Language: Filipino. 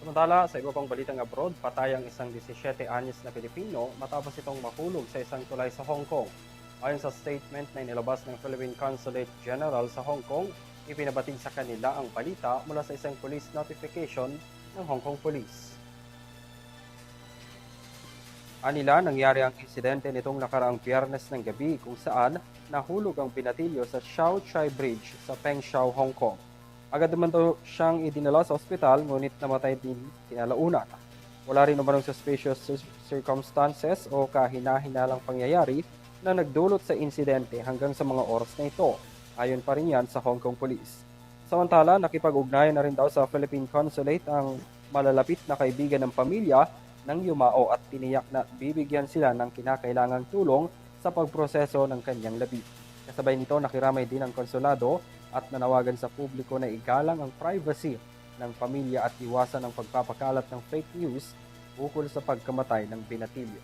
Samantala, sa iba pang balitang abroad, patay ang isang 17 anyos na Pilipino matapos itong mahulog sa isang tulay sa Hong Kong. Ayon sa statement na inilabas ng Philippine Consulate General sa Hong Kong, ipinabatid sa kanila ang balita mula sa isang police notification ng Hong Kong Police. Anila nangyari ang insidente nitong nakaraang Biyernes ng gabi kung saan nahulog ang binatilyo sa Shao Chai Bridge sa Pengshao, Hong Kong. Agad naman daw siyang idinala sa ospital ngunit namatay din kinalaunan. Wala rin naman ng suspicious circumstances o kahina-hinalang pangyayari na nagdulot sa insidente hanggang sa mga oras na ito, ayon pa rin yan sa Hong Kong Police. Samantala, nakipag-ugnayan na rin daw sa Philippine Consulate ang malalapit na kaibigan ng pamilya ng yumao at tiniyak na bibigyan sila ng kinakailangang tulong sa pagproseso ng kanyang labi. Kasabay nito, nakiramay din ang konsulado at nanawagan sa publiko na igalang ang privacy ng pamilya at iwasan ang pagpapakalat ng fake news ukol sa pagkamatay ng binatilyo.